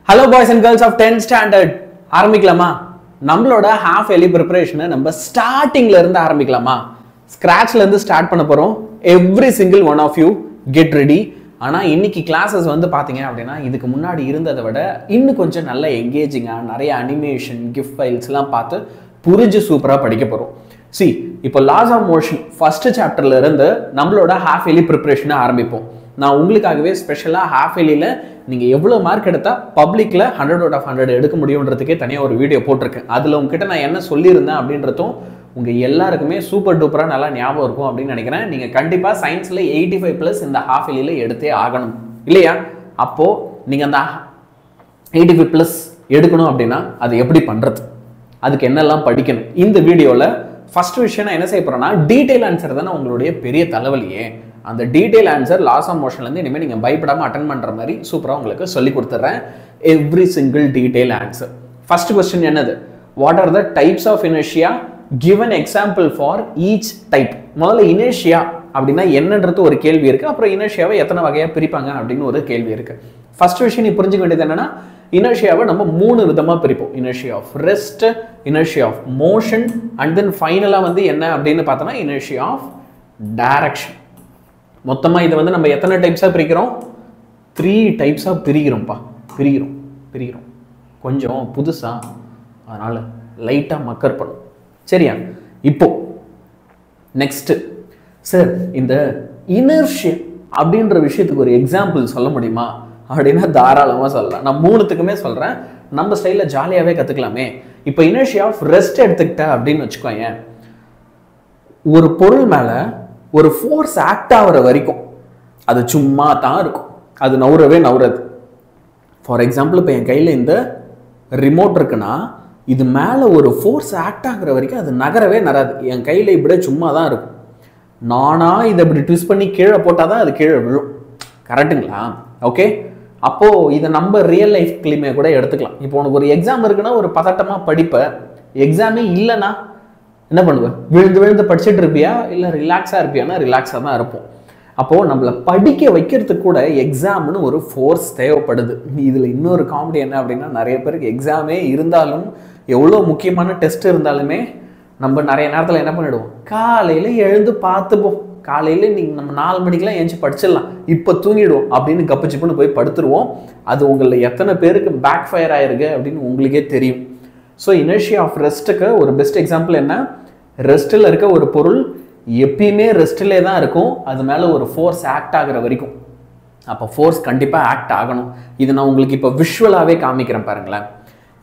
Hello boys and girls of 10th standard. ஆரம்பிக்கலாமா? நம்மளோட half yearly preparation நம்ம ஸ்டார்டிங்ல இருந்து ஆரம்பிக்கலாமா? ஸ்கிராட்ச்ல இருந்து ஸ்டார்ட் பண்ண போறோம். Every single one of you get ready. ஆனா இன்னைக்கு கிளாसेस வந்து பாத்தீங்க அப்படினா இதுக்கு முன்னாடி இருந்ததை விட இன்னும் கொஞ்சம் நல்ல எங்கேஜிங்கா நிறைய அனிமேஷன் கிஃப்ட் ஃபைல்ஸ்லாம் பார்த்து புரிஞ்சு சூப்பரா படிக்க போறோம். See, இப்போ laws of motion ஃபர்ஸ்ட் சாப்டர்ல இருந்து நம்மளோட half yearly preparation ஆரம்பிப்போம். நான் உங்களுக்காகவே ஸ்பெஷலா half yearlyல நீங்க எவ்வளவு மார்க் எடுத்தா பப்ளிக்ல 100 out of 100 எடுக்க முடியும்ன்றதுக்கே தனியா ஒரு வீடியோ போட்டிருக்கேன். அதுல உங்ககிட்ட நான் என்ன சொல்லியிருந்தேன் அப்படின்றதும் உங்க எல்லாருக்குமே சூப்பர் டூப்பரா நல்லா ஞாபகம் இருக்கும் அப்படின்னு நினைக்கிறேன். நீங்க கண்டிப்பா சயின்ஸ்ல 85+ இந்த half yearlyல எடுத்தே ஆகணும் இல்லையா? அப்போ நீங்க அந்த 85+ எடுக்கணும் அப்படின்னா அது எப்படி பண்றது, அதுக்கு என்னெல்லாம் படிக்கணும், இந்த வீடியோல ஃபர்ஸ்ட் விஷயம் நான் என்ன செய்ய போறேன்னா டீடைல் ஆன்சர் தானே உங்களுடைய பெரிய தலைவலியே. அந்த டீடைல் ஆன்சர் லாஸ் ஆஃப் மோஷன்லேருந்து இனிமேல் நீங்கள் பயப்படாமல் அட்டன் பண்ணுற மாதிரி சூப்பராக உங்களுக்கு சொல்லி கொடுத்துட்றேன். Every single detail answer. First question என்னது? What are the types of inertia? Give an example for each type. முதல்ல இனர்ஷியா அப்படின்னா என்னன்றது ஒரு கேள்வி இருக்குது. அப்புறம் இனர்ஷியாவை எத்தனை வகையாக பிரிப்பாங்க அப்படின்னு ஒரு கேள்வி இருக்குது. ஃபர்ஸ்ட் விஷயம் நீ புரிஞ்சுக்க வேண்டியது என்னன்னா இனர்ஷியாவை நம்ம 3 விதமாக பிரிப்போம். Inertia of rest, inertia of motion and then ஃபைனலாக வந்து என்ன அப்படின்னு பார்த்தோன்னா இனர்ஷியா ஆஃப் டைரக்ஷன். மொத்தமாக இதை வந்து நம்ம எத்தனை டைப்ஸாக பிரிக்கிறோம்? 3 டைப்ஸாக பிரிக்கிறோம். கொஞ்சம் புதுசாக, அதனால் லைட்டாக மக்கர் பண்ணும். சரியா? இப்போ நெக்ஸ்ட் சார், இந்த இனர்ஷியா அப்படின்ற விஷயத்துக்கு ஒரு எக்ஸாம்பிள் சொல்ல முடியுமா அப்படின்னா தாராளமாக சொல்லலாம். நான் 3த்துக்குமே சொல்கிறேன். நம்ம ஸ்டைலில் ஜாலியாகவே கற்றுக்கலாமே. இப்போ இனர்ஷியா ஆஃப் ரெஸ்ட் எடுத்துக்கிட்ட அப்படின்னு வச்சுக்கோங்க. ஒரு பொருள் மேலே ஒரு ஃபோர்ஸ் ஆக்ட் ஆகிற வரைக்கும் அது சும்மா தான் இருக்கும், அது நவுறாது. ஃபார் எக்ஸாம்பிள் இப்போ என் கையில் இந்த ரிமோட் இருக்குன்னா இது மேலே ஒரு ஃபோர்ஸ் ஆக்ட் ஆகிற வரைக்கும் அது நகரவே நராது. என் கையில் இப்படியே சும்மா தான் இருக்கும். நானாக இதை இப்படி ட்விஸ்ட் பண்ணி கீழே போட்டால் தான் அது கீழே விழும். கரெக்டுங்களா? ஓகே. அப்போது இதை நம்ம ரியல் லைஃப்லையுமே கூட எடுத்துக்கலாம். இப்போ உனக்கு ஒரு எக்ஸாம் இருக்குன்னா ஒரு பதட்டமாக படிப்ப, எக்ஸாமே இல்லைன்னா என்ன பண்ணுவேன்? விழுந்து படிச்சுட்டு இருப்பியா இல்லை ரிலாக்ஸாக இருப்பியானா ரிலாக்ஸாக தான் இருப்போம். அப்போது நம்மளை படிக்க வைக்கிறதுக்கு கூட எக்ஸாம்னு ஒரு ஃபோர்ஸ் தேவைப்படுது. இதில் இன்னொரு காமெடி என்ன அப்படின்னா நிறைய பேருக்கு எக்ஸாமே இருந்தாலும் எவ்வளோ முக்கியமான டெஸ்ட் இருந்தாலுமே நம்ம நிறைய நேரத்தில் என்ன பண்ணிடுவோம்? காலையில் எழுந்து பார்த்துப்போம். காலையில் நீங்கள் நம்ம 4 மணிக்கெலாம் எழுந்து படிச்சிடலாம், இப்போ தூங்கிடுவோம் அப்படின்னு கப்புச்சிப்புன்னு போய் படுத்துருவோம். அது உங்களில் எத்தனை பேருக்கு பேக் ஃபயர் ஆயிருக்கு அப்படின்னு உங்களுக்கே தெரியும். ஸோ இனர்ஷியா ஆஃப் ரெஸ்ட்டுக்கு ஒரு பெஸ்ட் எக்ஸாம்பிள் என்ன? ரெஸ்ட்டில் இருக்க ஒரு பொருள் எப்பயுமே ரெஸ்ட்டிலே தான் இருக்கும், அது மேலே ஒரு ஃபோர்ஸ் ஆக்ட் ஆகிற வரைக்கும். அப்போ ஃபோர்ஸ் கண்டிப்பாக ஆக்ட் ஆகணும். இது நான் உங்களுக்கு இப்போ விஷுவலாகவே காமிக்கிறேன் பாருங்களேன்.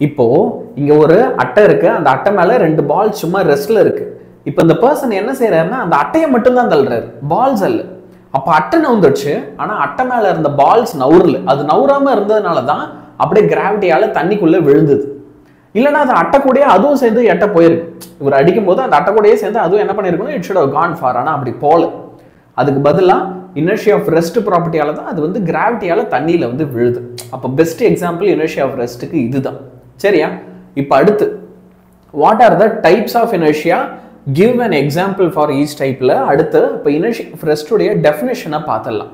இப்போது இங்கே ஒரு அட்டை இருக்குது, அந்த அட்டை மேலே 2 பால் சும்மா ரெஸ்ட்டில் இருக்குது. இப்போ இந்த பர்சன் என்ன செய்கிறாருன்னா அந்த அட்டையை மட்டும்தான் தள்ளுறாரு, பால்ஸ் அல்ல. அப்போ அட்டை நவுந்துடுச்சு, ஆனால் அட்டை மேலே இருந்த பால்ஸ் நவுறல. அது நவுறாமல் இருந்ததுனால தான் அப்படியே கிராவிட்டியால் தண்ணிக்குள்ளே விழுந்தது. இல்லைனா அது அட்டை கூடயே அதுவும் சேர்ந்து எட்ட போயிருக்கு. இவர் அடிக்கும் போது அந்த அட்டை கூடயே சேர்ந்து அதுவும் என்ன பண்ணியிருக்கணும்? It should have gone far. ஆனால் அப்படி போல. அதுக்கு பதிலாக இனர்ஷியா ஆஃப் ரெஸ்ட் ப்ராப்பர்ட்டியால தான் அது வந்து கிராவிட்டியால் தண்ணியில் வந்து விழுது. அப்போ பெஸ்ட் எக்ஸாம்பிள் இனர்ஷியா ஆஃப் ரெஸ்ட்டுக்கு இதுதான். சரியா? இப்போ அடுத்து what are the types of inertia? Give an example for each டைப்பில். அடுத்து இப்போ இனர்ஷியா ஆஃப் ரெஸ்டுடைய டெஃபினேஷனை பார்த்துடலாம்.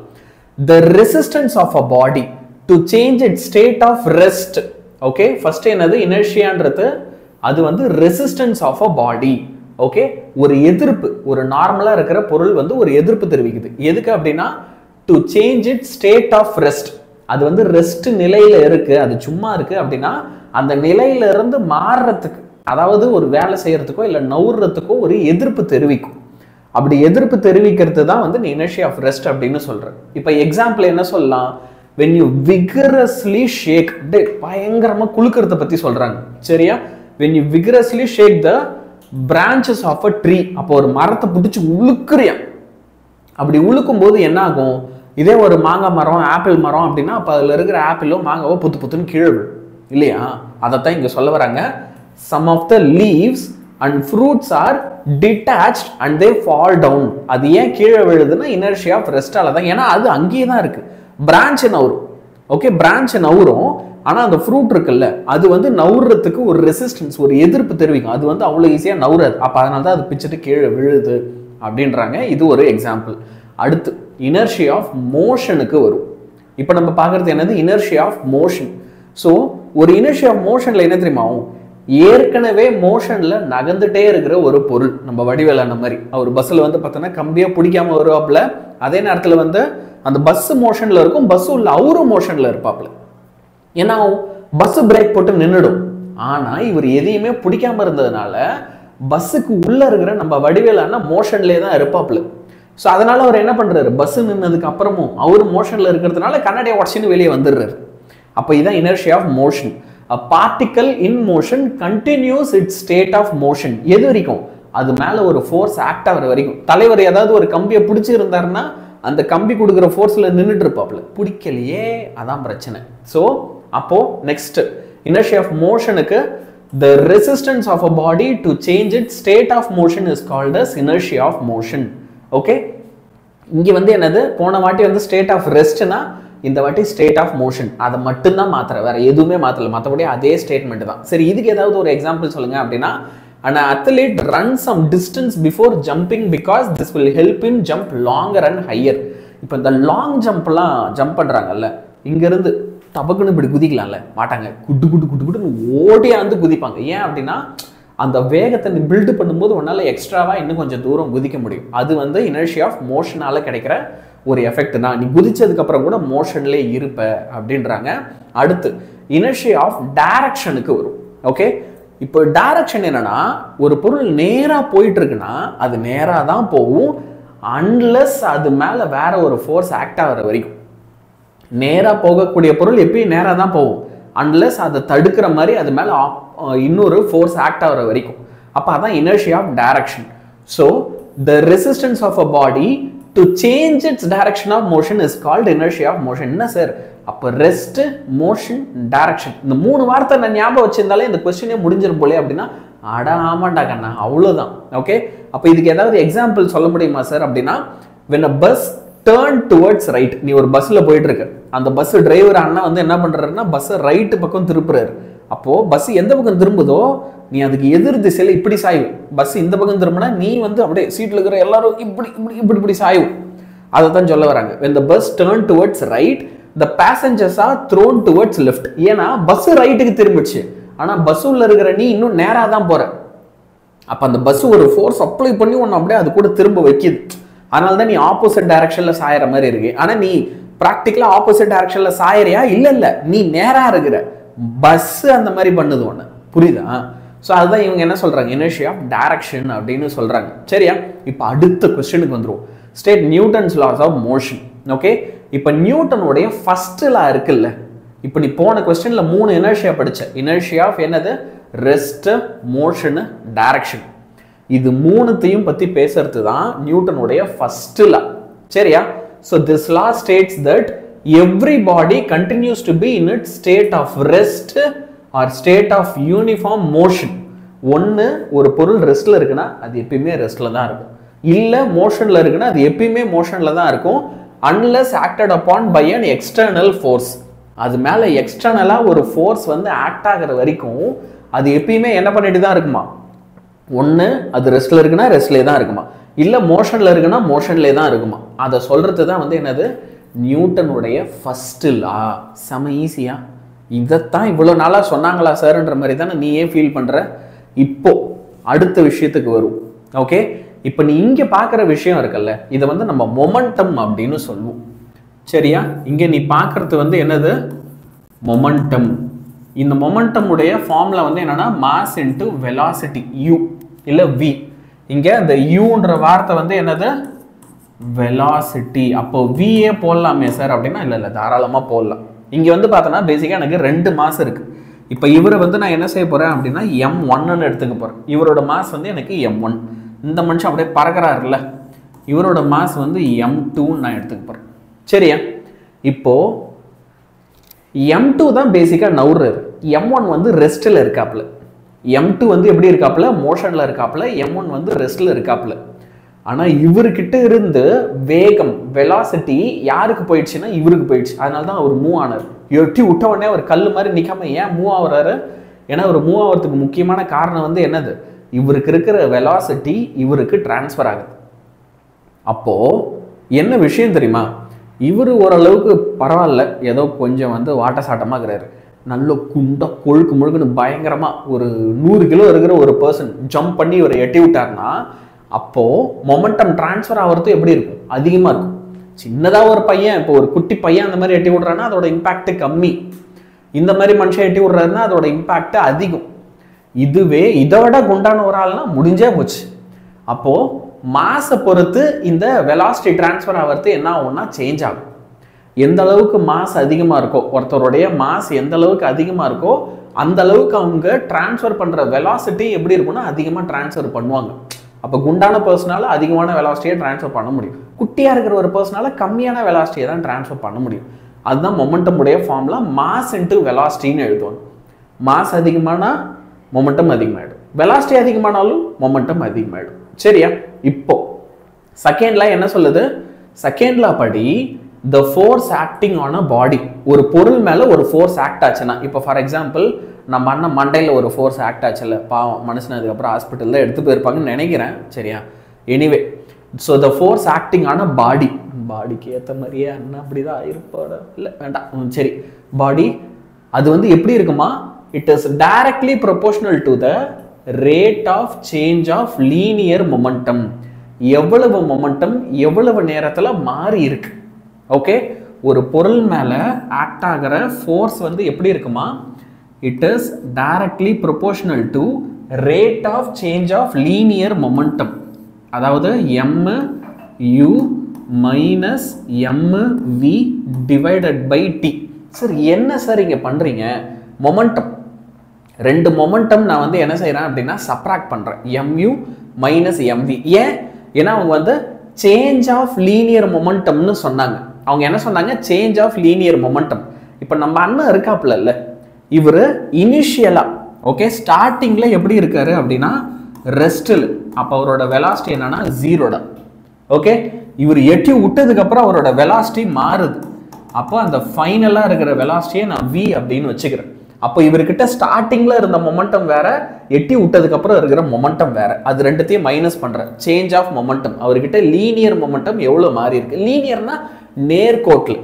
The resistance of a body to change it state of rest. Okay, first என்னது? இனர்ஷியான்றது அது வந்து resistance of a body. Okay, ஒரு எதிர்ப்பு. ஒரு நார்மலாக இருக்கிற பொருள் வந்து ஒரு எதிர்ப்பு தெரிவிக்குது. எதுக்கு அப்படின்னா to change it state of rest. அது வந்து ரெஸ்ட் நிலையில இருக்கு, அது சும்மா இருக்கு அப்படின்னா அந்த நிலையில இருந்து மாறுறதுக்கு, அதாவது ஒரு வேலை செய்யறதுக்கோ இல்லை நவுறதுக்கோ ஒரு எதிர்ப்பு தெரிவிக்கும். அப்படி எதிர்ப்பு தெரிவிக்கிறது தான் வந்து இனர்ஷியா ஆஃப் ரெஸ்ட் அப்படின்னு சொல்றேன். இப்போ எக்ஸாம்பிள் என்ன சொல்லலாம்? when you vigorously shake, பயங்கரமா குலுக்கிறத பத்தி சொல்றாங்க. சரியா? when you vigorously shake the branches of a tree, அப்போ ஒரு மரத்தை பிடிச்சி உழுக்குறியா. அப்படி உழுக்கும் போது என்ன ஆகும்? இதே ஒரு மாங்காய் மரம், ஆப்பிள் மரம் அப்படின்னா அப்போ அதில் இருக்கிற ஆப்பிளோ மாங்காவோ புத்துன்னு கீழே விழும் இல்லையா? அதைத்தான் இங்க சொல்ல வராங்க. some of the leaves and fruits are detached and they fall down. அது ஏன் கீழே விழுதுன்னா இனர்ஷியா ஆஃப் ரெஸ்டால தான். ஏன்னா அது அங்கேயே தான் இருக்கு. பிரான்ச் நவுறும். ஓகே, பிரான்ச் நவுறும். ஆனால் அந்த ஃப்ரூட் இருக்குல்ல, அது வந்து நவுறதுக்கு ஒரு ரெசிஸ்டன்ஸ், ஒரு எதிர்ப்பு தெரிவிக்கும். அது வந்து அவ்வளோ ஈஸியாக நவுறாது. அப்போ அதனால தான் அது பிச்சுட்டு கீழே விழுது அப்படின்றாங்க. இது ஒரு எக்ஸாம்பிள். அடுத்து இனர்ஷியா ஆஃப் மோஷனுக்கு வரும். இப்போ நம்ம பார்க்குறது என்னது? Inertia of motion. ஸோ ஒரு இனர்ஷியா ஆஃப் மோஷன்ல என்ன தெரியுமா ஆகும், ஏற்கனவே மோஷன்ல நகர்ந்துட்டே இருக்கிற ஒரு பொருள், நம்ம வடிவேலான மாதிரி அவர் பஸ்ஸில் வந்து பார்த்தோன்னா கம்பியா பிடிக்காம வருவாப்புல, அதே நேரத்தில் வந்து அந்த பஸ் மோஷன்ல இருக்கும், பஸ் உள்ள அவரும் மோஷன்ல இருப்பாப்புல. ஏன்னா பஸ் பிரேக் போட்டு நின்றுடும். ஆனா இவர் எதையுமே பிடிக்காம இருந்ததுனால பஸ்ஸுக்கு உள்ள இருக்கிற நம்ம வடிவேலான மோஷன்லேயே தான் இருப்பாப்புல. ஸோ அதனால அவர் என்ன பண்றாரு, பஸ் நின்னதுக்கு அப்புறமும் அவர் மோஷன்ல இருக்கிறதுனால கண்ணாடியை உடச்சின்னு வெளியே வந்துடுறாரு. அப்போ இதுதான் inertia of motion. A particle in motion continues its state of motion. எது வரைக்கும், அது மேல ஒரு ஃபோர்ஸ் ஆக்ட் ஆகிற வரைக்கும். தலைவர் ஏதாவது ஒரு கம்பியை பிடிச்சி இருந்தாருன்னா அந்த கம்பி கொடுக்குற ஃபோர்ஸ்ல நின்றுட்டு இருப்பாப்புல, பிடிக்கலையே, அதான் பிரச்சனை. ஸோ அப்போ நெக்ஸ்ட் இனர்ஷியா ஆஃப் மோஷனுக்கு the resistance of a body to change its state of motion is called as inertia of motion. Okay, இங்க வந்து என்னது, போன வாட்டி வந்து ஸ்டேட் ஆஃப் ரெஸ்ட்னா, இந்த வாட்டி ஸ்டேட் ஆஃப் மோஷன். அதை மட்டும்தான் மாத்திர, வேற எதுவுமே மாத்தல, மற்றபடி அதே ஸ்டேட்மெண்ட் தான். சரி, இதுக்கு ஏதாவது ஒரு எக்ஸாம்பிள் சொல்லுங்க அப்படின்னா, an athlete runs some distance before jumping because this will help him jump longer and higher. இப்போ இந்த லாங் ஜம்ப்லாம் ஜம்ப் பண்றாங்கல்ல, இங்க இருந்து டபக்குன்னு இப்படி குதிக்கலாம்ல, மாட்டாங்க, குட்டு குட்டு குட்டு குட்டுன்னு ஓடியாந்து குதிப்பாங்க. ஏன் அப்படின்னா அந்த வேகத்தை நீ பில்டு பண்ணும்போது உன்னால எக்ஸ்ட்ராவா இன்னும் கொஞ்சம் தூரம் குதிக்க முடியும். அது வந்து இனர்ஷியா ஆஃப் மோஷனால கிடைக்கிற ஒரு எஃபெக்ட் தான். நீ குதிச்சதுக்கு அப்புறம் கூட மோஷன்லேயே இருப்ப அப்படின்றாங்க. அடுத்து இனர்ஷியா ஆஃப் டைரக்ஷனுக்கு வரும். ஓகே, இப்போ டைரக்ஷன் என்னன்னா, ஒரு பொருள் நேரா போயிட்டு இருக்குன்னா அது நேரா தான் போகும், அன்லெஸ் அது மேல வேற ஒரு ஃபோர்ஸ் ஆக்ட் ஆகிற வரைக்கும். நேரா போகக்கூடிய பொருள் எப்பயும் நேரா தான் போகும், அன்லெஸ் அதை தடுக்கிற மாதிரி அது மேல இன்னொரு ஃபோர்ஸ் ஆக்ட் ஆகிற வரைக்கும். அப்போ அதான் inertia of direction. So the resistance of a body to change its direction of motion is called inertia of motion. என்ன சார், அப்ப ரெஸ்ட், மோஷன், டைரக்ஷன், இந்த மூணு வார்த்தை நான் ஞாபகம் வச்சிருந்தாலே இந்த கொஸ்டினே முடிஞ்சிரும் போலே அப்படின்னா, அட ஆமாண்டா கண்ணா, அவ்வளவுதான். ஓகே, அப்ப இதுக்கு ஏதாவது எக்ஸாம்பிள் சொல்ல முடியுமா சார் அப்படின்னா, when a bus turn towards right, நீ ஒரு பஸ்ல போயிட்டு இருக்க, அந்த பஸ் டிரைவர் அண்ணா வந்து என்ன பண்றாருன்னா பஸ் ரைட் பக்கம் திருப்புறாரு. அப்போ பஸ் எந்த பக்கம் திரும்புதோ நீ அதுக்கு எதிர் திசையில இப்படி சாயும். பஸ் இந்த பக்கம் திரும்பினா நீ வந்து அப்படியே சீட்ல இருக்கிற எல்லாரும் இப்படி இப்படி இப்படி இப்படி சாயும். அதை தான் சொல்ல வராங்க. when the bus turn towards right, the passengers are thrown towards left. ஏன்னா பஸ் ரைட்டுக்கு திரும்பிடுச்சு, ஆனா பஸ் உள்ள இருக்கிற நீ இன்னும் நேரா தான் போற. அப்ப அந்த பஸ் ஒரு ஃபோர்ஸ் அப்ளை பண்ணி ஒன்னு அப்படியே அது கூட திரும்ப வைக்குது. அதனால தான் நீ ஆப்போசிட் டைரக்ஷன்ல சாயற மாதிரி இருக்கு. ஆனா நீ பிராக்டிக்கலா ஆப்போசிட் டைரக்ஷன்ல சாயறியா? இல்ல, நீ நேரா இருக்கிற, பஸ் அந்த மாதிரி பண்ணுது ஒண்ணு, புரியுதா? ஸோ அதுதான் இவங்க என்ன சொல்றாங்க, இனர்ஷியா ஆஃப் டைரக்ஷன் அப்படின்னு சொல்றாங்க. சரியா, இப்போ அடுத்த கொஸ்டினுக்கு வந்துருவோம். State Newton's laws of motion. Okay, இப்போ நியூட்டனுடைய ஃபர்ஸ்ட் லா இருக்குல்ல, இப்போ நீ போன கொஸ்டின்ல 3 இனர்ஷியா படிச்ச. இனர்ஷியா ஆஃப் என்னது, ரெஸ்ட், மோஷன், டைரக்ஷன். இது மூணுத்தையும் பத்தி பேசுறது தான் நியூட்டனுடைய ஃபர்ஸ்ட் லா. சரியா, so this law states that every body continues to be in its state of rest or state of uniform motion. ஒன்று ஒரு பொருள் ரெஸ்ட்ல இருக்குன்னா அது எப்பயுமே ரெஸ்ட்ல தான் இருக்கும், இல்லை மோஷன்ல இருக்குன்னா அது எப்பயுமே மோஷன்ல தான் இருக்கும், unless acted upon by an external force. அது மேல எக்ஸ்டர்னலா ஒரு ஃபோர்ஸ் வந்து ஆக்ட் ஆகிற வரைக்கும் அது எப்பயுமே என்ன பண்ணிட்டு தான் இருக்குமா, ஒன்று அது ரெஸ்ட்ல இருக்குன்னா ரெஸ்ட்லேயே தான் இருக்குமா, இல்லை மோஷன்ல இருக்குன்னா மோஷன்லேயே தான் இருக்குமா. அதை சொல்றது தான் வந்து என்னது, நியூட்டனுடைய ஃபர்ஸ்ட் லா. செம ஈஸியா, இதைத்தான் இவ்வளோ நாளாக சொன்னாங்களா சார்ன்ற மாதிரி தானே நீ ஏன் ஃபீல் பண்ணுற. இப்போ அடுத்த விஷயத்துக்கு வரும். ஓகே, இப்போ நீ இங்கே பார்க்குற விஷயம் இருக்குல்ல, இதை வந்து நம்ம மொமெண்டம் அப்படின்னு சொல்லுவோம். சரியா, இங்கே நீ பார்க்கறது வந்து என்னது, மொமெண்டம். இந்த மொமெண்டம் உடைய ஃபார்முலா வந்து என்னன்னா மாஸ் இன்டு வெலாசிட்டி, யூ இல்லை வி. இங்கே இந்த யூன்ற வார்த்தை வந்து என்னது, வெலாசிட்டி. அப்போ விஏ போடலாமே சார் அப்படின்னா, இல்லை தாராளமாக போடலாம். இங்கே வந்து பார்த்தோன்னா பேசிக்காக எனக்கு 2 மாஸ் இருக்கு. இப்போ இவரை வந்து நான் என்ன செய்ய போறேன் அப்படின்னா M1ன்னு எடுத்துக்க போறேன். இவரோட மாஸ் வந்து எனக்கு M1. இந்த மனுஷன் அப்படியே பறக்கிறாருல்ல, இவரோட மாஸ் வந்து M2ன்னு நான் எடுத்துக்க போறேன். சரியா, இப்போ M2 தான் பேசிக்காக நவுறாரு, M1 வந்து ரெஸ்ட்டில் இருக்காப்புல. M2 வந்து எப்படி இருக்காப்புல, மோஷனில் இருக்காப்புல, M1 வந்து ரெஸ்ட்டில் இருக்காப்புல. ஆனால் இவர்கிட்ட இருந்து வேகம், வெலாசிட்டி யாருக்கு போயிடுச்சுன்னா இவருக்கு போயிடுச்சு. அதனால தான் அவர் மூவ் ஆனார். எட்டி விட்ட உடனே அவர் கல் மாதிரி நிற்காம ஏன் மூவ் ஆகுறாரு, ஏன்னா அவர் மூவ் ஆகிறதுக்கு முக்கியமான காரணம் வந்து என்னது, இவருக்கு இருக்கிற வெலாசிட்டி இவருக்கு டிரான்ஸ்ஃபர் ஆகுது. அப்போ என்ன விஷயம் தெரியுமா, இவர் ஓரளவுக்கு பரவாயில்ல, ஏதோ கொஞ்சம் வந்து வாட்ட சாட்டமாக இருக்கிறாரு. நல்ல குண்டா கொழுக்கு முழுக்குன்னு பயங்கரமாக ஒரு 100 கிலோ இருக்கிற ஒரு பர்சன் ஜம்ப் பண்ணி இவரை எட்டி விட்டார்னா அப்போது மொமெண்டம் டிரான்ஸ்ஃபர் ஆகிறது எப்படி இருக்கும்? அதிகமாக இருக்கும். சின்னதாக ஒரு பையன், இப்போ ஒரு குட்டி பையன் அந்த மாதிரி எட்டி விட்றான்னா அதோட இம்பாக்ட் கம்மி. இந்த மாதிரி மனுஷன் எட்டி விட்றாருன்னா அதோட இம்பாக்ட் அதிகம். இதுவே இதை விட குண்டான ஒரு ஆள்னா முடிஞ்சே போச்சு. அப்போது மாஸை பொறுத்து இந்த வெலாசிட்டி டிரான்ஸ்ஃபர் ஆகிறது என்ன ஆகும்னா சேஞ்ச் ஆகும். எந்த அளவுக்கு மாஸ் அதிகமாக இருக்கோ, ஒருத்தருடைய மாஸ் எந்த அளவுக்கு அதிகமாக இருக்கோ அந்த அளவுக்கு அவங்க டிரான்ஸ்ஃபர் பண்ணுற வெலாசிட்டி எப்படி இருக்கும்னா அதிகமாக டிரான்ஸ்ஃபர் பண்ணுவாங்க. அப்போ குண்டான பர்சனால அதிகமான வெலாசிட்டியை டிரான்ஸ்ஃபர் பண்ண முடியும். குட்டியாக இருக்கிற ஒரு பர்சனால கம்மியான வெலாசிட்டியை தான் டிரான்ஸ்ஃபர் பண்ண முடியும். அதுதான் மொமெண்டம் உடைய ஃபார்முலா. மாஸ் இன்ட்டு வெலாசிட்டின்னு எழுதுவாங்க. மாஸ் அதிகமானா மொமெண்டம் அதிகமாகிடும், வெலாசிட்டி அதிகமானாலும் மொமெண்டம் அதிகமாகிடும். சரியா? இப்போ செகண்ட் லா என்ன சொல்லுது? செகண்ட் லா படி the force acting on a body, ஒரு பொருள் மேல ஒரு ஃபோர்ஸ் ஆக்ட் ஆச்சுன்னா, இப்போ ஃபார் எக்ஸாம்பிள் நம்ம அண்ணன் மண்டையில் ஒரு ஃபோர்ஸ் ஆக்ட் ஆச்சுல்ல, பாவம் மனுஷன் அதுக்கப்புறம் ஹாஸ்பிட்டலில் எடுத்து போயிருப்பாங்கன்னு நினைக்கிறேன். சரியா? Anyway, so the force acting on a body, பாடிக்கு ஏற்ற மாதிரியே அண்ணன் அப்படிதான் இருப்பாட, இல்லை வேண்டாம், சரி, பாடி அது வந்து எப்படி இருக்குமா? It is directly proportional to the rate of change of linear momentum. எவ்வளவு மொமெண்டம் எவ்வளவு நேரத்தில் மாறி இருக்கு. ஓகே, ஒரு பொருள் மேல ஆக்ட் ஆகிற ஃபோர்ஸ் வந்து எப்படி இருக்குமா? It is directly proportional to rate of change of linear momentum. அதாவது mu minus mv divided by t. Sir என்ன சார் இங்கே பண்ணுறீங்க? மொமெண்டம், ரெண்டு மொமெண்டம் நான் வந்து என்ன செய்கிறேன் அப்படின்னா சப்ராக்ட் பண்ணுறேன். mu minus mv. ஏன்னா அவங்க வந்து சேஞ்ச் ஆஃப் லீனியர் மொமெண்டம்னு சொன்னாங்க. அவங்க என்ன சொன்னாங்க? Change of linear momentum. இப்போ நம்ம அண்ணன் இருக்காப்புல இல்லை, இவர் இனிஷியலா ஓகே ஸ்டார்டிங்ல எப்படி இருக்காரு அப்படின்னா ரெஸ்டில். அப்போ அவரோட வெலாசிட்டி என்னன்னா 0 தான். ஓகே, இவர் எட்டி விட்டதுக்கு அப்புறம் அவரோட வெலாசிட்டி மாறுது. அப்போ அந்த ஃபைனலா இருக்கிற வெலாசிட்டியை நான் v அப்படின்னு வச்சுக்கிறேன். அப்போ இவர்கிட்ட ஸ்டார்டிங்ல இருந்த மொமெண்டம் வேற, எட்டி விட்டதுக்கு அப்புறம் இருக்கிற மொமெண்டம் வேற. அது ரெண்டுத்தையும் மைனஸ் பண்றேன். Change of momentum. அவர்கிட்ட லீனியர் மொமெண்டம் எவ்வளவு மாறி இருக்கு. லீனியர்னா நேர்கோட்டில்,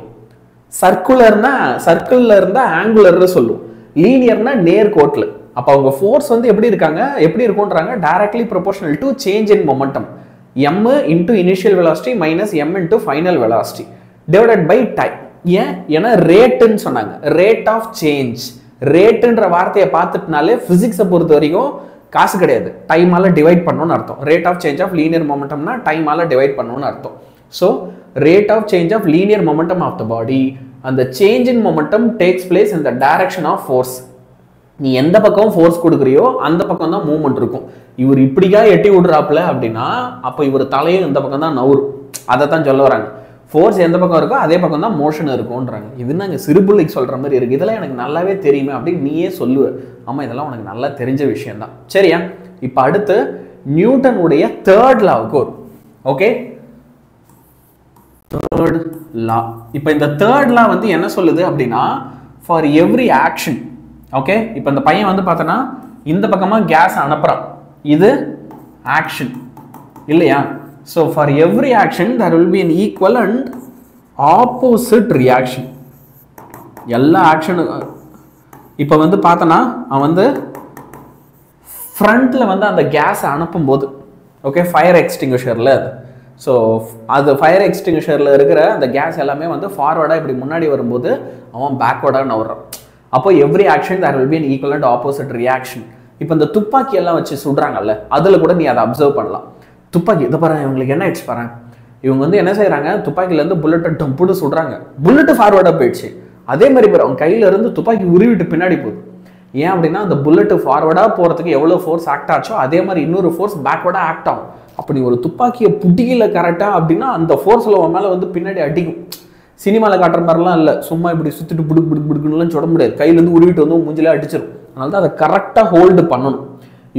சர்க்குலர்னா சர்க்கிள்ல இருந்தா ஆங்குலர்னு சொல்லுவோம், லீனியர்னா நேர்கோட்டில். அப்போ அவங்க ஃபோர்ஸ் வந்து எப்படி இருக்காங்க, எப்படி இருக்கும்ன்றாங்க? Directly proportional to change in momentum. m into initial velocity minus m into final velocity divided by time. ஏன்னா ரேட்டுன்னு சொன்னாங்க, ரேட் ஆஃப் சேஞ்ச். ரேட்டுன்ற வார்த்தையை பார்த்துட்டுனாலே பிசிக்ஸை பொறுத்த வரைக்கும் காசு கிடையாது, டைமால டிவைட் பண்ணணும்னு அர்த்தம். Rate of change of linear மொமெண்டம்னா டைமால டிவைட் பண்ணணும்னு அர்த்தம். So rate of change of linear momentum of the body and the change in momentum takes place in the direction of force. நீ எந்த பக்கம் ஃபோர்ஸ் கொடுக்குறியோ அந்த பக்கம் தான் மூவ்மெண்ட் இருக்கும். இவர் இப்படிக்கா எட்டி விடுறாப்புல அப்படின்னா அப்போ இவர் தலையும் இந்த பக்கம் தான் நவுரும். அதை தான் சொல்ல வராங்க. ஃபோர்ஸ் எந்த பக்கம் இருக்கோ அதே பக்கம் தான் மோஷன் இருக்கும்ன்றாங்க. இது நாங்கள் சிறுபுள்ளைக்கு சொல்கிற மாதிரி இருக்குது. இதெல்லாம் எனக்கு நல்லாவே தெரியுமே அப்படின்னு நீயே சொல்லுவ. ஆமாம், இதெல்லாம் உனக்கு நல்லா தெரிஞ்ச விஷயம்தான். சரியா? இப்போ அடுத்து நியூட்டனுடைய தேர்ட் லாவுக்கு வரும். Okay, third law. இப்போ இந்த தேர்ட் லா வந்து என்ன சொல்லுது அப்படின்னா ஃபார் எவ்ரி ஆக்ஷன். ஓகே, இப்போ இந்த பையன் வந்து பார்த்தோன்னா இந்த பக்கமாக கேஸ் அனுப்புறான், இது ஆக்ஷன் இல்லையா? So for every action there will be an equal and opposite reaction. எல்லா ஆக்ஷனும் இப்போ வந்து பார்த்தோன்னா அவன் வந்து ஃப்ரண்ட்டில் வந்து அந்த கேஸை அனுப்பும்போது, ஓகே, ஃபயர் எக்ஸ்டிங்விஷரில் அது. ஸோ அது ஃபயர் எக்ஸ்டிங்விஷரில் இருக்கிற அந்த கேஸ் எல்லாமே வந்து ஃபார்வர்டாக இப்படி முன்னாடி வரும்போது அவன் பேக்வர்டாக நவர்றான். அப்போ every action there will be an equal and opposite reaction. இப்போ இந்த துப்பாக்கி எல்லாம் வச்சு சுடுறாங்கல்ல, அதில் கூட நீ அதை அப்சர்வ் பண்ணலாம். துப்பாக்கி இதை பாரு, இவங்களுக்கு என்ன ஆயிடுச்சு பாரு, இவங்க வந்து என்ன செய்கிறாங்க, துப்பாக்கிலேருந்து புல்லட்டை டம்புட்டு சுடுறாங்க, புல்லட்டு ஃபார்வர்டாக போயிடுச்சு. அதே மாதிரி பாரு, அவங்க கையில இருந்து துப்பாக்கி உருவிட்டு பின்னாடி போகுது. ஏன் அப்படின்னா அந்த புல்லட்டு ஃபார்வர்டாக போகிறதுக்கு எவ்வளோ ஃபோர்ஸ் ஆக்ட் ஆச்சோ அதே மாதிரி இன்னொரு ஃபோர்ஸ் பேக்வர்டாக ஆக்ட் ஆகும். அப்படி ஒரு துப்பாக்கியை புட்டிக்கல கரெக்டாக அப்படின்னா அந்த ஃபோர்ஸில் உன் மேலே வந்து பின்னாடி அடிக்கும். சினிமாவில் காட்டுற மாதிரிலாம் இல்லை, சும்மா இப்படி சுற்றிட்டு புடுக்கு புடுக்கு புடுக்குன்னுலாம் சொல்ல முடியாது. கையிலேருந்து உருவிட்டு வந்து மூஞ்சிலே அடிச்சிடும். அதனால தான் அதை கரெக்டாக ஹோல்டு பண்ணணும்.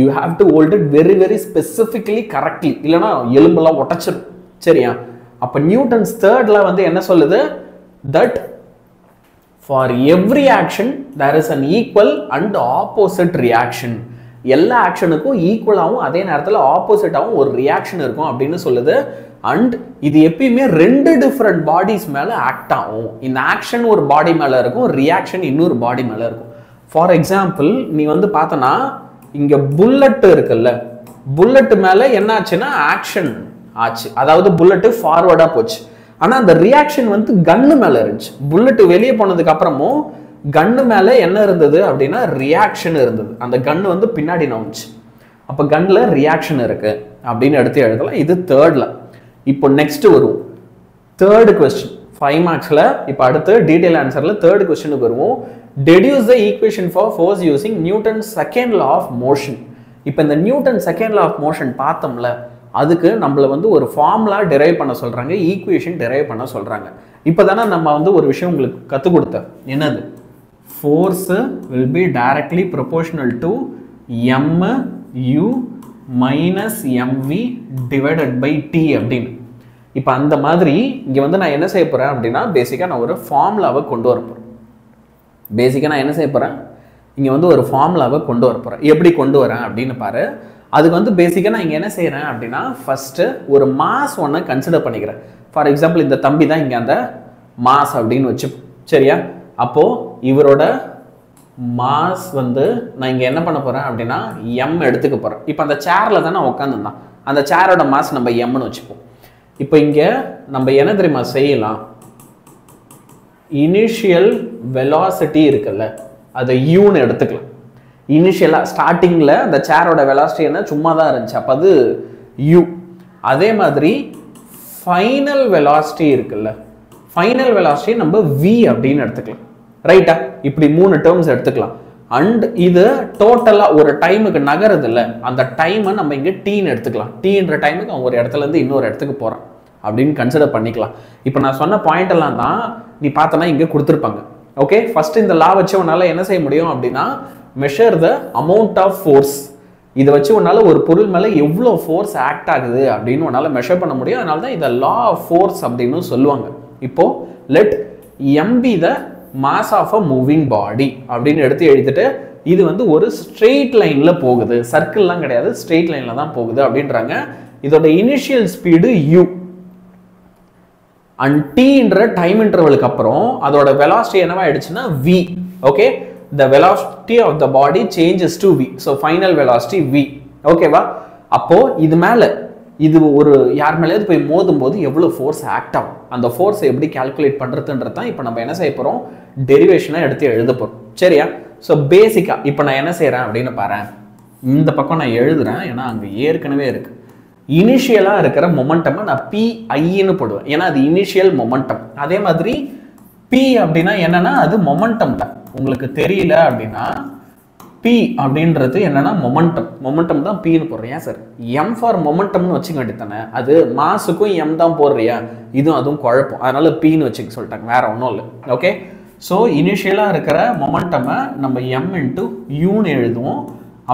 You have to hold it very very specifically correctly, இல்லைனா எலும்பெல்லாம் உடச்சிடும். சரியா? அப்போ நியூட்டன்ஸ் தேர்ட்ல வந்து என்ன சொல்லுது, that for every action there is an equal and opposite reaction. எல்லா ஆக்ஷனுக்கும் ஈக்குவலாகவும் அதே நேரத்தில் ஆப்போசிட்டாகவும் ஒரு ரியாக்ஷன் இருக்கும் அப்படின்னு சொல்லுது. அண்ட் இது எப்பயுமே 2 டிஃப்ரெண்ட் பாடிஸ் மேலே ஆக்ட் ஆகும். இந்த ஆக்ஷன் ஒரு பாடி மேலே இருக்கும், ரியாக்ஷன் இன்னொரு பாடி மேலே இருக்கும். ஃபார் எக்ஸாம்பிள் நீ வந்து பார்த்தனா இங்கே புல்லட் இருக்குல்ல, புல்லட் மேலே என்ன ஆச்சுன்னா ஆக்ஷன் ஆச்சு, அதாவது புல்லட்டு ஃபார்வர்டாக போச்சு. ஆனால் அந்த ரியாக்ஷன் வந்து கன்னு மேலே இருந்துச்சு. புல்லட்டு வெளியே போனதுக்கு அப்புறமும் கன்னு மேலே என்ன இருந்தது அப்படின்னா ரியாக்ஷன் இருந்தது. அந்த கன்னு வந்து பின்னாடி நவுச்சு. அப்போ கன்னில் ரியாக்ஷன் இருக்கு அப்படின்னு எடுத்து எழுதலாம். இது தேர்டில். இப்போ நெக்ஸ்ட் வரும் தேர்டு கொஸ்டின் 5 மார்க்ஸில். இப்போ அடுத்து டீடைல் ஆன்சரில் தேர்டு கொஸ்டினுக்கு வருவோம். Deduce the equation for force using Newton second law of motion. இப்போ இந்த Newton second law of motion பார்த்தோம்ல, அதுக்கு நம்மளை வந்து ஒரு ஃபார்முலா டெரைவ் பண்ண சொல்கிறாங்க, ஈக்குவேஷன் டெரைவ் பண்ண சொல்கிறாங்க. இப்போ தானே நம்ம வந்து ஒரு விஷயம் உங்களுக்கு கற்றுக் கொடுத்தோம். என்னது? Force will be directly proportional to mu minus mv divided by t அப்படின்னு. இப்போ அந்த மாதிரி இங்கே வந்து நான் என்ன செய்ய போகிறேன் அப்படின்னா பேசிக்காக நான் ஒரு ஃபார்முலாவை கொண்டு வர போகிறேன். இங்கே வந்து ஒரு ஃபார்முலாவை கொண்டு வர போகிறேன். எப்படி கொண்டு வரேன் அப்படின்னு பாரு. அதுக்கு வந்து பேசிக்காக நான் இங்கே என்ன செய்கிறேன் அப்படின்னா ஃபஸ்ட்டு ஒரு மாஸ் ஒன்று கன்சிடர் பண்ணிக்கிறேன். ஃபார் எக்ஸாம்பிள் இந்த தம்பி தான் இங்கே அந்த மாஸ் அப்படின்னு வச்சு, சரியா? அப்போது இவரோட மாஸ் வந்து நான் இங்கே என்ன பண்ண போகிறேன் அப்படின்னா எம் எடுத்துக்க போகிறேன். இப்போ அந்த சேரில் தான் நான் உட்காந்துருந்தான், அந்த சேரோட மாஸ் நம்ம எம்னு வச்சுப்போம். இப்போ இங்கே நம்ம என்ன தெரியுமா செய்யலாம், இனிஷியல் வெலாசிட்டி இருக்குல்ல, அதை யூன்னு எடுத்துக்கலாம். இனிஷியலாக ஸ்டார்டிங்கில் அந்த சேரோட வெலாசிட்டி என்ன சும்மா தான் இருந்துச்சு, அப்போ அது யூ. அதே மாதிரி ஃபைனல் வெலாசிட்டி இருக்குல்ல, ஃபைனல் வெலாசிட்டி நம்ம வி அப்படின்னு எடுத்துக்கலாம். ரைட்டா? இப்படி 3 டேர்ம்ஸ் எடுத்துக்கலாம். அண்ட் இது டோட்டலாக ஒரு டைமுக்கு நகருது இல்லை, அந்த டைமை நம்ம இங்கே டீன்னு எடுத்துக்கலாம். டீன்ற டைமுக்கு அவங்க ஒரு இடத்துலேருந்து இன்னொரு இடத்துக்கு போகிறான் அப்படின்னு கன்சிடர் பண்ணிக்கலாம். இப்போ நான் சொன்ன பாயிண்ட் எல்லாம் தான் நீ பார்த்தனா இங்கே கொடுத்துருப்பாங்க. ஓகே, ஃபர்ஸ்ட் இந்த லா வச்சு உன்னால் என்ன செய்ய முடியும் அப்படின்னா measure the amount of force. இதை வச்சு உன்னால் ஒரு பொருள் மேலே எவ்வளோ ஃபோர்ஸ் ஆக்ட் ஆகுது அப்படின்னு உன்னால் மெஷர் பண்ண முடியும். அதனால தான் இதை லா ஆஃப் ஃபோர்ஸ் அப்படின்னு சொல்லுவாங்க. இப்போ let M be the mass of a moving body அப்படின்னு எடுத்து எழுதிட்டு இது வந்து ஒரு ஸ்ட்ரெயிட் லைன்ல போகுது, சர்க்கிள்லாம் கிடையாது, ஸ்ட்ரெயிட் லைன்ல தான் போகுது அப்படின்றாங்க. இதோட இனிஷியல் ஸ்பீடு u அண்ட் tன்ற டைம் இன்டர்வலுக்கு அப்புறம் அதோட வெலாசிட்டி என்னவா ஆயிடுச்சுன்னா v. Okay, the velocity of the body changes to v, so final velocity v. ஓகேவா? அப்போ இது மேல இது ஒரு யார் மேலேயாவது போய் மோதும் போது எவ்வளோ ஃபோர்ஸ் ஆக்ட் ஆகும், அந்த ஃபோர்ஸை எப்படி கால்குலேட் பண்ணுறதுன்றது தான் இப்போ நம்ம என்ன செய்ய போகிறோம், டெரிவேஷனாக எடுத்து எழுத போகிறோம். சரியா? ஸோ பேசிக்காக இப்போ நான் என்ன செய்கிறேன் அப்படின்னு பாரு, இந்த பக்கம் நான் எழுதுறேன், ஏன்னா அங்கே ஏற்கனவே இருக்குது. இனிஷியலாக இருக்கிற மொமெண்டமை நான் பிஐன்னு போடுவேன், ஏன்னா அது இனிஷியல் மொமெண்டம். அதே மாதிரி பி அப்படின்னா என்னன்னா அது மொமெண்டம் தான். உங்களுக்கு தெரியல அப்படின்னா பி அப்படின்றது என்னன்னா மொமெண்டம் தான் பின்னு போடுறியா சார், எம் ஃபார் மொமெண்டம்னு வச்சுக்க வேண்டியதானே, அது மாஸுக்கும் எம் தான் போடுறியா, இதுவும் அதுவும் குழப்பம், அதனால பின்னு வச்சுக்க சொல்லிட்டாங்க, வேற ஒன்றும் இல்லை. ஓகே, ஸோ இனிஷியலாக இருக்கிற மொமெண்டமை நம்ம எம் இன்ட்டு யூன்னு எழுதுவோம்,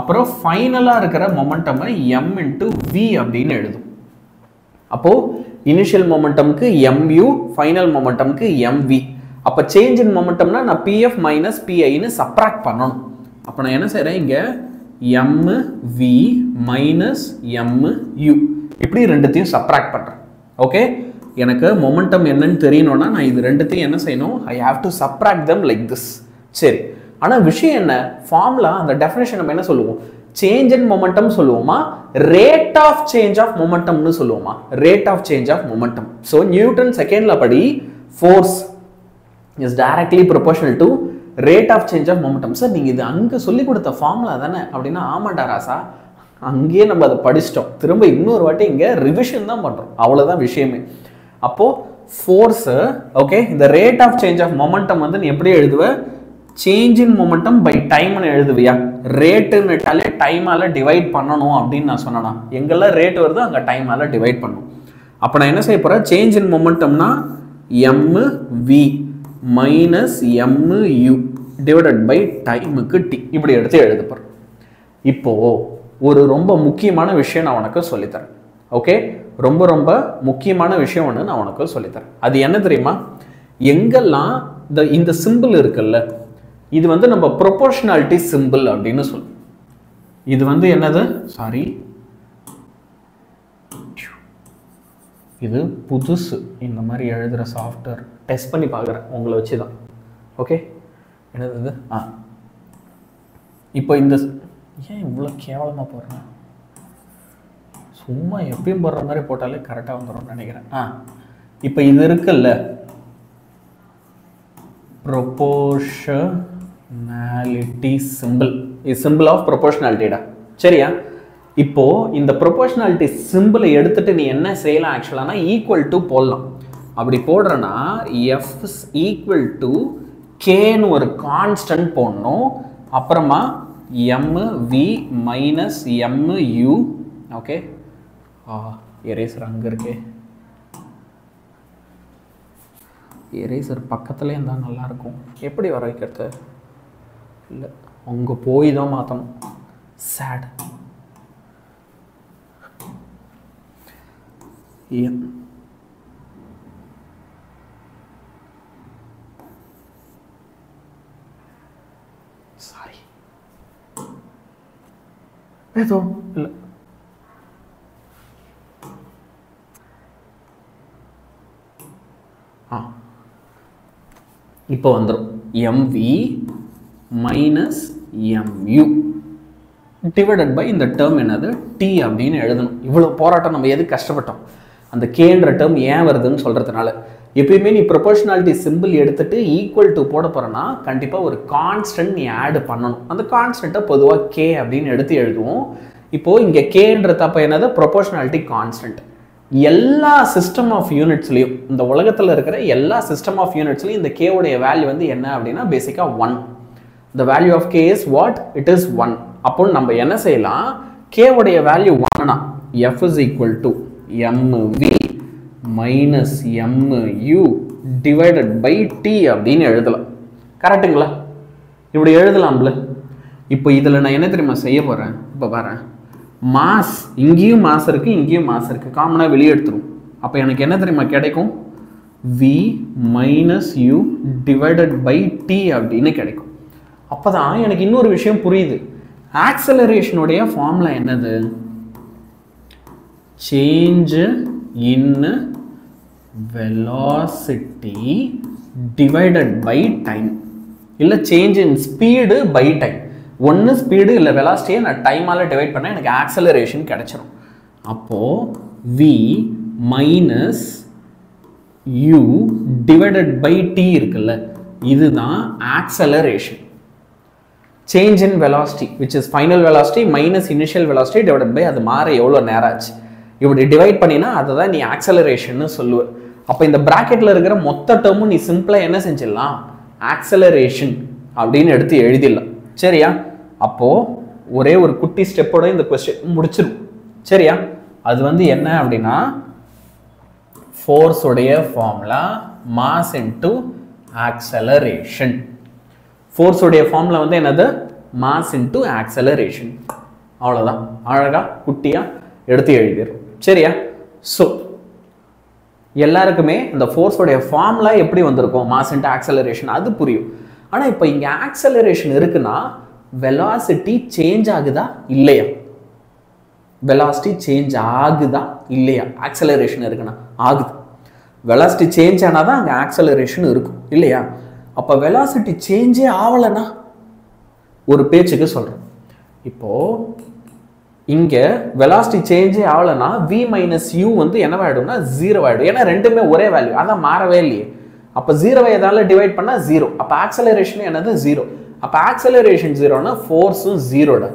அப்புறம் ஃபைனலாக இருக்கிற மொமெண்டமை எம் இன்ட்டு வி அப்படின்னு எழுதும். அப்போது இனிஷியல் மொமெண்டம்க்கு எம்யூ, ஃபைனல் மொமெண்டம்க்கு எம்வி. அப்போ சேஞ்ச் இன் மொமெண்டம்னா நான் பிஎஃப் மைனஸ் பிஐன்னு சப்ராக்ட் பண்ணணும். அப்போ நான் என்ன செய்கிறேன், இங்கே எம்வி மைனஸ் எம்யூ இப்படி ரெண்டுத்தையும் சப்ராக்ட் பண்ணுறேன். ஓகே, எனக்கு மொமெண்டம் என்னன்னு தெரியணும்னா நான் இது ரெண்டுத்தையும் என்ன செய்யணும், I have to subtract them like this. சரி, ஆனால் விஷயம் என்ன, ஃபார்முலா அந்த டெஃபினேஷன் நம்ம என்ன சொல்லுவோம், சேஞ்ச் இன் மொமெண்டம் சொல்லுவோமா, ரேட் ஆஃப் சேஞ்ச் ஆஃப் மொமெண்டம்னு சொல்லுவோமா, rate of change of momentum. So Newton செகண்ட்ல படி force is directly proportional to rate of change of momentum. Sir நீங்கள் இது அங்கே சொல்லி கொடுத்த ஃபார்முலா தானே அப்படின்னா, ஆமாண்டா ராசா, அங்கேயே நம்ம அதை படிச்சிட்டோம், திரும்ப இன்னொரு வாட்டி இங்கே ரிவிஷன் தான் பண்ணுறோம், அவ்வளோதான் விஷயமே. அப்போது ஃபோர்ஸு ஓகே, இந்த rate of change of momentum வந்து நீ எப்படி எழுதுவ, சேஞ்ச் இன் மொமெண்டம் பை டைம்னு எழுதுவியா, ரேட்டுன்னுட்டாலே டைமால டிவைட் பண்ணணும் அப்படின்னு நான் சொன்னேன்னா, எங்கெல்லாம் ரேட் வருதோ அங்கே டைமால டிவைட் பண்ணணும். அப்போ நான் என்ன செய்ய போகிறேன், சேஞ்ச் இன் மொமெண்டம்னா M V minus mu divided by டைமுக்கு டி இப்படி எடுத்து எழுத போகிறேன். இப்போது ஒரு ரொம்ப முக்கியமான விஷயம் நான் உனக்கு சொல்லித்தரேன். ஓகே, ரொம்ப ரொம்ப முக்கியமான விஷயம் ஒன்று நான் உனக்கு சொல்லித்தரேன். அது என்ன தெரியுமா, எங்கெல்லாம் இந்த சிம்பிள் இருக்குல்ல, இது வந்து நம்ம ப்ரொபோர்ஷனாலிட்டி சிம்பிள் அப்படின்னு சொல்லுவோம். இது வந்து என்னது, சாரி இது புதுசு, இந்த மாதிரி எழுதுகிற சாஃப்ட்வேர் டெஸ்ட் பண்ணி பார்க்குறேன் உங்களை வச்சு தான். ஓகே, என்னது இது? இப்போ இந்த ஏன் இவ்வளோ கேவலமாக போடுறேன், சும்மா எப்பயும் போடுற மாதிரி போட்டாலே கரெக்டாக வந்துடும் நினைக்கிறேன். இப்போ இது இருக்குல்ல ப்ரொபோர்ஷனாலிட்டி சிம்பிள், இது சிம்பிள் ஆஃப் ப்ரொபோர்ஷனாலிட்டிடா. சரியா? இப்போ இந்த ப்ரொபோர்ஷனாலிட்டி சிம்பிளை எடுத்துட்டு நீ என்ன செய்யலாம் ஆக்சுவலானா ஈக்குவல் டு போடலாம். அப்படி போடுறனா எஃப் இஸ் ஈக்குவல் டு கேன்னு ஒரு கான்ஸ்டன்ட் போடணும். அப்புறமா M V minus M U. Okay, eraser அங்கே இருக்கே, எரேசர் பக்கத்துலேயே இருந்தால் நல்லாயிருக்கும். எப்படி வர வைக்கிறது? இல்லை, அங்கே போய் தான் மாற்றணும். சேட் சாரி, ஏதோ இல்லை. இப்போ வந்துடும் MV minus mu divided by இந்த டேர்ம் என்னது டி அப்படின்னு எழுதணும். இவ்வளோ போராட்டம் நம்ம எதுக்கு கஷ்டப்பட்டோம்? அந்த கேன்ற டேர்ம் ஏன் வருதுன்னு சொல்கிறதுனால. எப்பயுமே நீ ப்ரொபோர்ஷனாலிட்டி சிம்பிள் எடுத்துட்டு ஈக்குவல் டு போட போகிறேன்னா கண்டிப்பாக ஒரு கான்ஸ்டன்ட் நீ ஆட் பண்ணணும். அந்த கான்ஸ்டன்ட்டை பொதுவாக கே அப்படின்னு எடுத்து எழுதுவோம். இப்போது இங்கே கேன்ற தப்ப என்னது ப்ரொபோர்ஷனாலிட்டி கான்ஸ்டன்ட். எல்லா சிஸ்டம் ஆஃப் யூனிட்ஸ்லையும், இந்த உலகத்தில் இருக்கிற எல்லா சிஸ்டம் ஆஃப் யூனிட்ஸ்லையும் இந்த கேவுடைய வேல்யூ வந்து என்ன அப்படின்னா பேசிக்காக 1. the value of k is what? It is 1. அப்போ நம்ம என்ன செய்யலாம்? k உடைய value 1னா f is equal to mv minus mu divided by t அப்படின்னு எழுதலாம். கரெக்டுங்களா? இப்படி எழுதலாம்ல. இப்போ இதில் நான் என்ன தெரியுமா செய்ய போகிறேன்? இப்போ பாரு, மாஸ் இங்கேயும் மாஸ் இருக்குது, இங்கேயும் மாஸ் இருக்குது, காமனாக வெளியே எடுத்துரும். அப்போ எனக்கு என்ன தெரியுமா கிடைக்கும்? v minus u divided by t அப்படின்னு கிடைக்கும். அப்போ தான் எனக்கு இன்னொரு விஷயம் புரியுது. ஆக்சலரேஷனுடைய ஃபார்முலா என்னது? Change in velocity divided by time, இல்லை change in speed by time. ஒன்று ஸ்பீடு இல்லை வெலாசிட்டியை நான் டைமால் டிவைட் பண்ணால் எனக்கு ஆக்சலரேஷன் கிடைச்சிரும். அப்போது v minus u divided by t இருக்குல்ல, இதுதான் acceleration. Change in velocity which is final velocity minus initial velocity divided by அது மாற எவ்வளோ நேரம் ஆச்சு. இப்படி டிவைட் பண்ணினா அதை தான் நீ ஆக்சலரேஷன்னு சொல்லுவ. அப்போ இந்த ப்ராக்கெட்டில் இருக்கிற மொத்த டேர்மும் நீ சிம்பிளாக என்ன செஞ்சிடலாம்? ஆக்சலரேஷன் அப்படின்னு எடுத்து எழுதிடலாம். சரியா? அப்போது ஒரே ஒரு குட்டி ஸ்டெப்போட இந்த கொஸ்டின் முடிச்சிடும். சரியா? அது வந்து என்ன அப்படின்னா ஃபோர்ஸ் உடைய formula mass into acceleration. Force உடைய ஃபார்முலா வந்து என்னது? Mass into acceleration. அவ்வளோதான், அழகாக குட்டியாக எடுத்து எழுதிடும். சரியா? ஸோ எல்லாருக்குமே இந்த ஃபோர்ஸ் உடைய ஃபார்முலா எப்படி வந்திருக்கும்? மாஸ் இன்டு ஆக்சலரேஷன், அது புரியும். ஆனால் இப்போ இங்கே ஆக்சலரேஷன் இருக்குன்னா வெலாசிட்டி சேஞ்ச் ஆகுதா இல்லையா? வெலாசிட்டி சேஞ்ச் ஆகுதா இல்லையா? ஆக்சலரேஷன் இருக்குன்னா ஆகுது. வெலாசிட்டி சேஞ்ச் ஆனால் தான் அங்கே ஆக்சலரேஷன் இருக்கும் இல்லையா? அப்போ வெலாசிட்டி சேஞ்சே ஆகலைன்னா, ஒரு பேச்சுக்கு சொல்கிறேன், இப்போது இங்கே வெலாசிட்டி சேஞ்சே ஆகலைன்னா v மைனஸ் யூ வந்து என்னவாயிடும்னா 0 ஆகிடும். ஏன்னா ரெண்டுமே ஒரே வேல்யூ, அதான் மாறவே இல்லையே. அப்போ 0 எதால டிவைட் பண்ணால் 0. அப்போ ஆக்சலரேஷன் என்னது? 0. அப்போ ஆக்சலரேஷன் 0னா ஃபோர்ஸும் 0.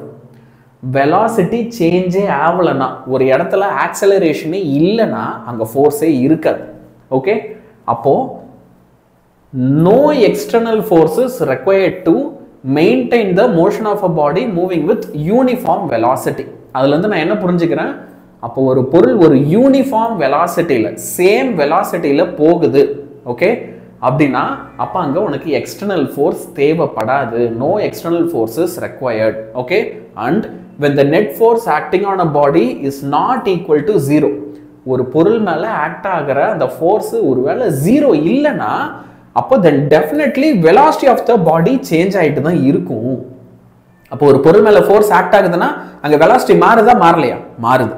வெலாசிட்டி சேஞ்சே ஆகலைன்னா, ஒரு இடத்துல ஆக்சலரேஷனே இல்லைன்னா அங்கே ஃபோர்ஸே இருக்காது. ஓகே, அப்போது no external forces required to maintain the motion of a body moving with uniform velocity. அதுலேருந்து நான் என்ன புரிஞ்சுக்கிறேன்? அப்போ ஒரு பொருள் ஒரு யூனிஃபார்ம் வெலாசிட்டியில், சேம் வெலாசிட்டியில் போகுது, ஓகே அப்படின்னா அப்போ அங்கே உனக்கு எக்ஸ்டர்னல் ஃபோர்ஸ் தேவைப்படாது. No external forces required. Okay, and when the net force acting on a body is not equal to 0, ஒரு பொருள் மேலே ஆக்ட் ஆகிற அந்த ஃபோர்ஸ் ஒருவேளை 0 இல்லைன்னா அப்போ then definitely velocity of the body change ஆகிட்டு தான் இருக்கும். அப்போ ஒரு பொருள் மேலே ஃபோர்ஸ் ஆக்ட் ஆகுதுன்னா அங்கே வெலாசிட்டி மாறுதா மாறலையா? மாறுது.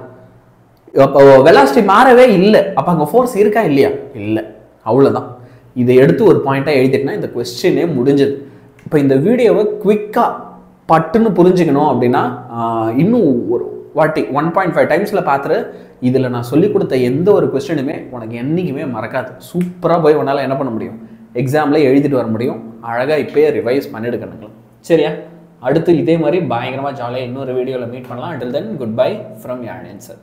அப்போ வெலாசிட்டி மாறவே இல்லை, அப்போ அங்கே ஃபோர்ஸ் இருக்கா இல்லையா? இல்லை. அவ்வளோதான். இதை எடுத்து ஒரு பாயிண்டாக எழுதிட்டுனா இந்த கொஸ்டினே முடிஞ்சது. இப்போ இந்த வீடியோவை குவிக்காக பட்டுன்னு புரிஞ்சுக்கணும் அப்படின்னா இன்னும் ஒரு வாட்டி 1.5 டைம்ஸில் பார்த்துரு. இதில் நான் சொல்லிக் கொடுத்த எந்த ஒரு கொஸ்டினுமே உனக்கு என்றைக்குமே மறக்காது. சூப்பராக போய் உன்னால் என்ன பண்ண முடியும்? எக்ஸாமில் எழுதிட்டு வர முடியும். அழகாக இப்போயே ரிவைஸ் பண்ணிடுக்கணுங்களா? சரியா? அடுத்து இதே மாதிரி பயங்கரமாக ஜாலியாக இன்னொரு வீடியோவில் மீட் பண்ணலாம். until then, goodbye from Yaran sir.